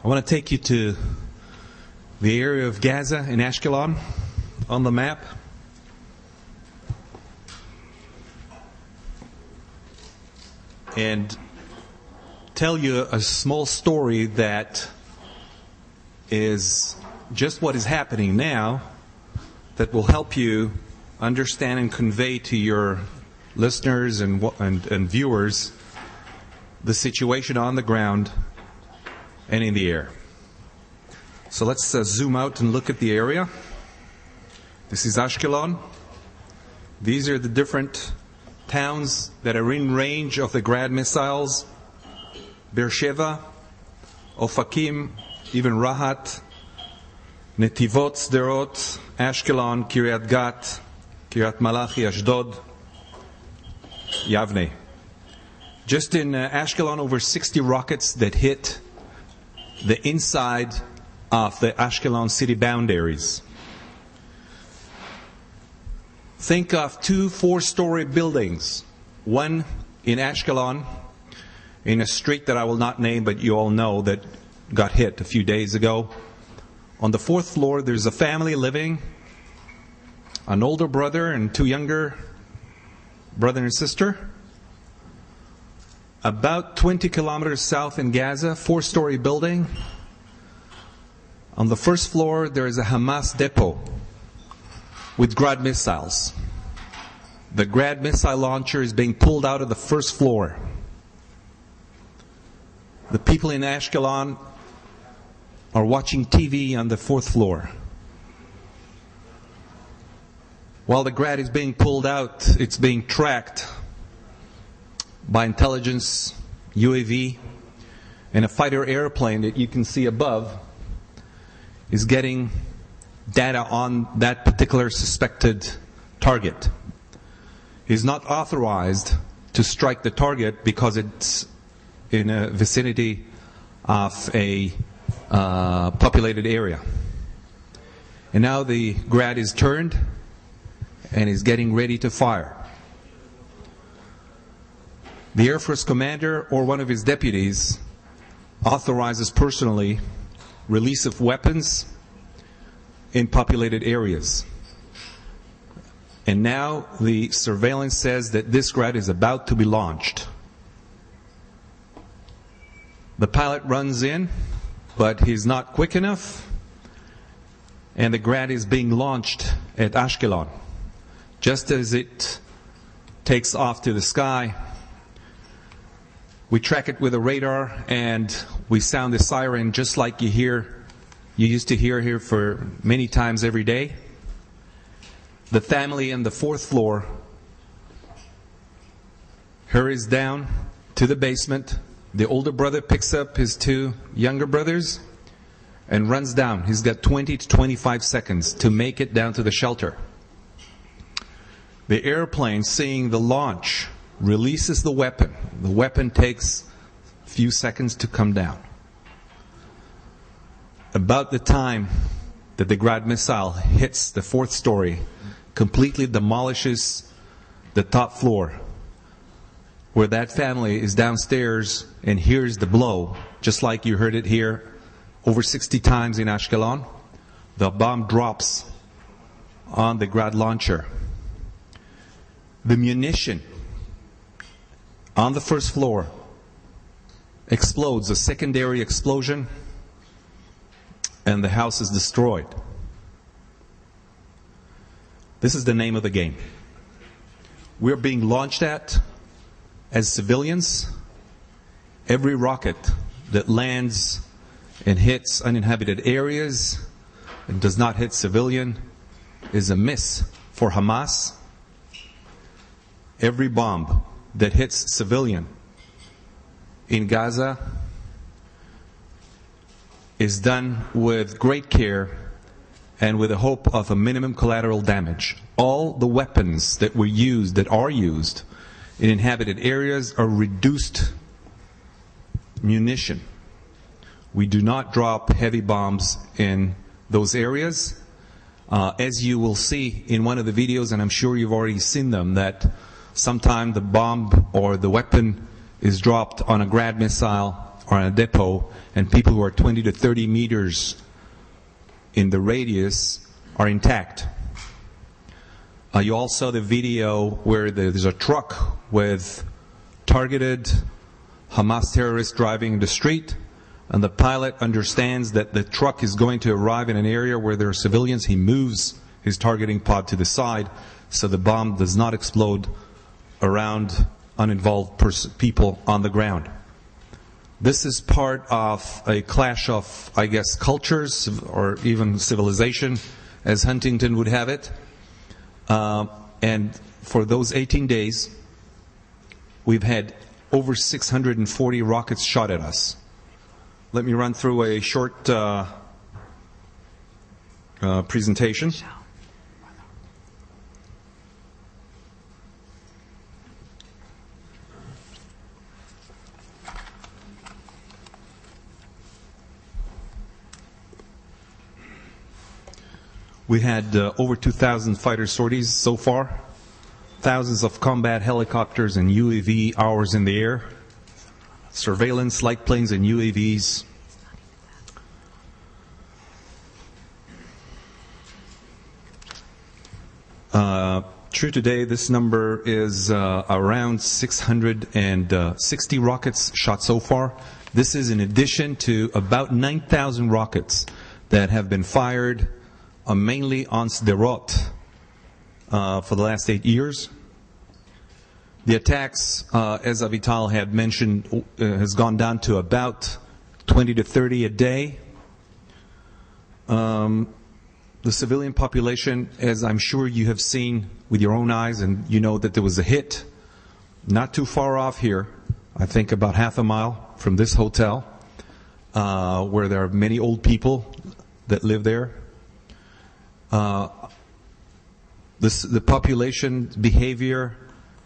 I want to take you to the area of Gaza in Ashkelon on the map. And tell you a small story that is just what is happening now that will help you understand and convey to your listeners and viewers the situation on the ground and in the air. So let's zoom out and look at the area. This is Ashkelon. These are the different towns that are in range of the Grad missiles. Beersheva, Ofakim, even Rahat, Netivot, Sderot, Ashkelon, Kiryat Gat, Kiryat Malachi, Ashdod, Yavne. Just in Ashkelon, over 60 rockets that hit the inside of the Ashkelon city boundaries. Think of 2 4-story buildings. One in Ashkelon, in a street that I will not name, but you all know, that got hit a few days ago. On the 4th floor, there's a family living, an older brother and 2 younger brother and sister. About 20 kilometers south in Gaza, 4-story building. On the 1st floor, there is a Hamas depot with Grad missiles. The Grad missile launcher is being pulled out of the 1st floor. The people in Ashkelon are watching TV on the 4th floor. While the Grad is being pulled out, it's being tracked by intelligence, UAV, and a fighter airplane that you can see above is getting data on that particular suspected target. He's not authorized to strike the target because it's in a vicinity of a populated area. And now the Grad is turned and is getting ready to fire. The Air Force commander or one of his deputies authorizes personally release of weapons in populated areas. And now the surveillance says that this Grad is about to be launched. The pilot runs in, but he's not quick enough, and the Grad is being launched at Ashkelon. Just as it takes off to the sky, we track it with a radar and we sound the siren just like you used to hear here for many times every day. The family on the 4th floor hurries down to the basement. The older brother picks up his 2 younger brothers and runs down. He's got 20 to 25 seconds to make it down to the shelter. The airplane, seeing the launch, releases the weapon. The weapon takes a few seconds to come down. About the time that the Grad missile hits the 4th story, completely demolishes the top floor, where that family is downstairs and hears the blow, just like you heard it here over 60 times in Ashkelon. The bomb drops on the Grad launcher. The munition on the 1st floor explodes, a secondary explosion, and the house is destroyed. This is the name of the game. We're being launched at as civilians. Every rocket that lands and hits uninhabited areas and does not hit civilian is a miss for Hamas. Every bomb that hits civilian in Gaza is done with great care and with the hope of a minimum collateral damage. All the weapons that are used in inhabited areas are reduced munition. We do not drop heavy bombs in those areas. As you will see in one of the videos, and I'm sure you've already seen them, that sometime the bomb or the weapon is dropped on a Grad missile are in a depot, and people who are 20 to 30 meters in the radius are intact. You all saw the video where there's a truck with targeted Hamas terrorists driving in the street, and the pilot understands that the truck is going to arrive in an area where there are civilians. He moves his targeting pod to the side so the bomb does not explode around uninvolved people on the ground. This is part of a clash of, I guess, cultures or even civilization, as Huntington would have it. And for those 18 days, we've had over 640 rockets shot at us. Let me run through a short presentation. We had over 2,000 fighter sorties so far, thousands of combat helicopters and UAV hours in the air, surveillance, light planes and UAVs. True today, this number is around 660 rockets shot so far. This is in addition to about 9,000 rockets that have been fired mainly on Sderot for the last 8 years. The attacks, as Avital had mentioned, has gone down to about 20 to 30 a day. The civilian population, as I'm sure you have seen with your own eyes, and you know that there was a hit not too far off here, I think about half a mile from this hotel, where there are many old people that live there. The population behavior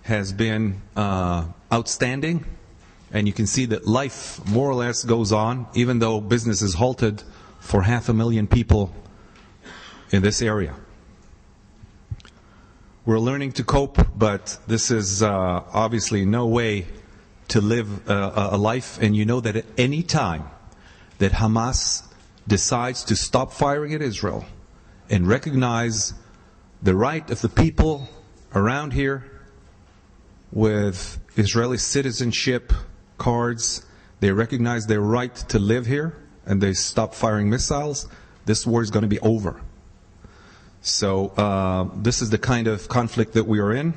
has been outstanding, and you can see that life more or less goes on, even though business is halted for 500,000 people in this area. We're learning to cope, but this is obviously no way to live a life, and you know that at any time that Hamas decides to stop firing at Israel and recognize the right of the people around here with Israeli citizenship cards, they recognize their right to live here, and they stop firing missiles, this war is going to be over. So this is the kind of conflict that we are in,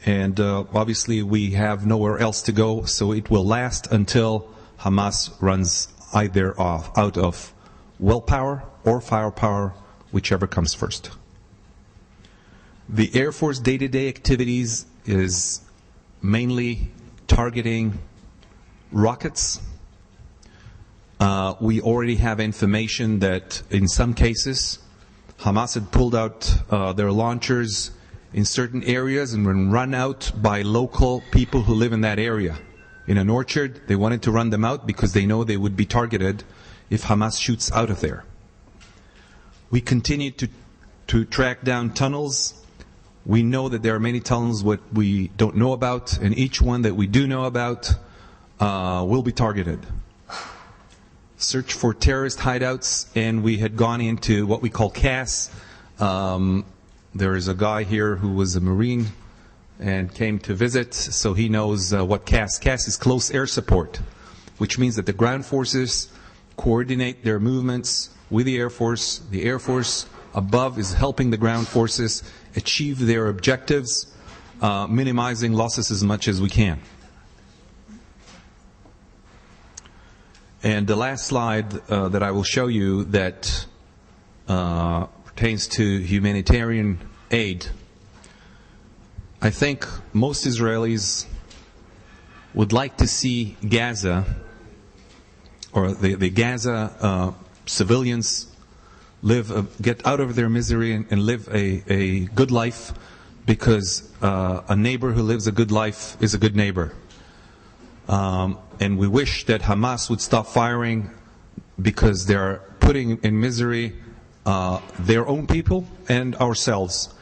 and obviously we have nowhere else to go, so it will last until Hamas runs either out of willpower or firepower, whichever comes first. The Air Force day-to-day activities is mainly targeting rockets. We already have information that in some cases Hamas had pulled out their launchers in certain areas and been run out by local people who live in that area. In an orchard, they wanted to run them out because they know they would be targeted if Hamas shoots out of there. We continue to track down tunnels. We know that there are many tunnels what we don't know about, and each one that we do know about will be targeted. Search for terrorist hideouts, and we had gone into what we call CAS. There is a guy here who was a Marine and came to visit, so he knows what CAS. CAS is close air support, which means that the ground forces coordinate their movements with the Air Force. The Air Force above is helping the ground forces achieve their objectives, minimizing losses as much as we can. And the last slide that I will show you that pertains to humanitarian aid. I think most Israelis would like to see Gaza, or the Gaza civilians get out of their misery and live a good life, because a neighbor who lives a good life is a good neighbor. And we wish that Hamas would stop firing, because they're putting in misery their own people and ourselves.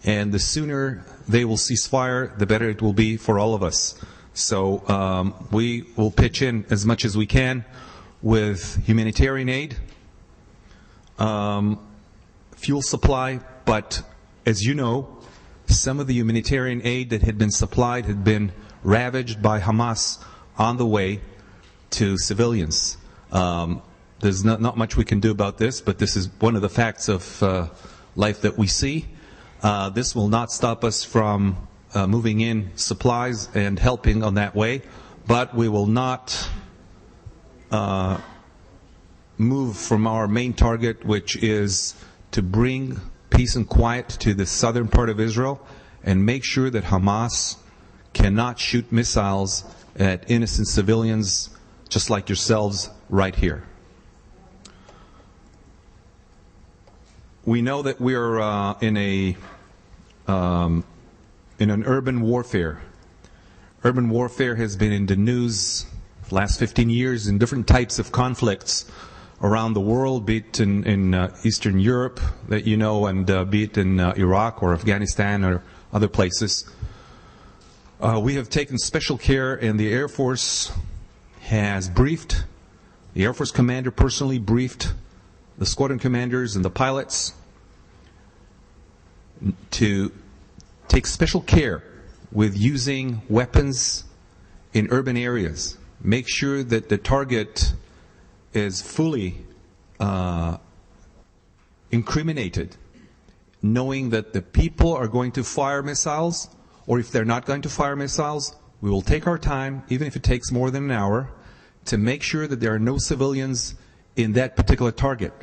And the sooner they will cease fire, the better it will be for all of us. So we will pitch in as much as we can with humanitarian aid, fuel supply, but as you know, some of the humanitarian aid that had been supplied had been ravaged by Hamas on the way to civilians. There's not much we can do about this, but this is one of the facts of life that we see. This will not stop us from moving in supplies and helping on that way, but we will not move from our main target, which is to bring peace and quiet to the southern part of Israel and make sure that Hamas cannot shoot missiles at innocent civilians just like yourselves right here. We know that we're in an urban warfare. Urban warfare has been in the news the last 15 years in different types of conflicts around the world, be it in Eastern Europe, that you know, and be it in Iraq or Afghanistan or other places. We have taken special care, and the Air Force has briefed, the Air Force commander personally briefed the squadron commanders and the pilots to take special care with using weapons in urban areas. Make sure that the target is fully incriminated, knowing that the people are going to fire missiles, or if they're not going to fire missiles, we will take our time, even if it takes more than an hour, to make sure that there are no civilians in that particular target.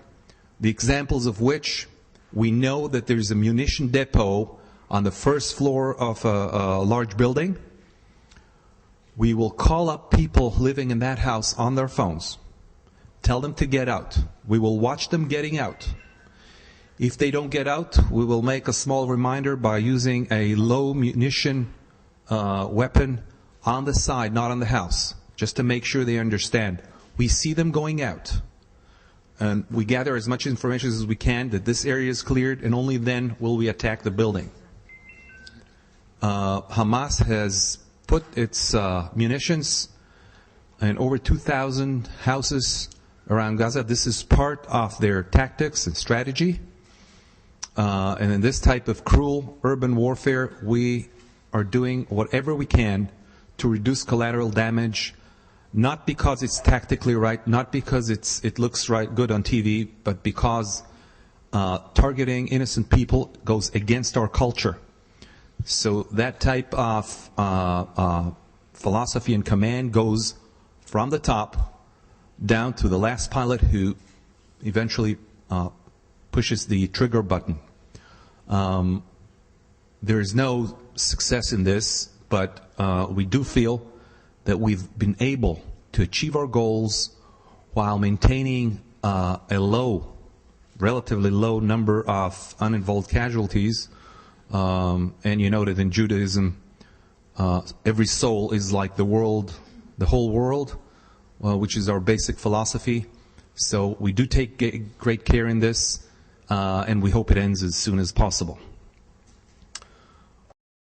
The examples of which, we know that there's a munition depot on the first floor of a large building. We will call up people living in that house on their phones. Tell them to get out. We will watch them getting out. If they don't get out, we will make a small reminder by using a low munition weapon on the side, not on the house, just to make sure they understand. We see them going out. And we gather as much information as we can that this area is cleared, and only then will we attack the building. Hamas has put its munitions in over 2,000 houses around Gaza. This is part of their tactics and strategy. And in this type of cruel urban warfare, we are doing whatever we can to reduce collateral damage, not because it's tactically right, not because it looks good on TV, but because targeting innocent people goes against our culture. So that type of philosophy and command goes from the top down to the last pilot who eventually pushes the trigger button. There is no success in this, but we do feel that we've been able to achieve our goals while maintaining a relatively low number of uninvolved casualties. And you know that in Judaism, every soul is like the whole world, which is our basic philosophy. So we do take great care in this, and we hope it ends as soon as possible.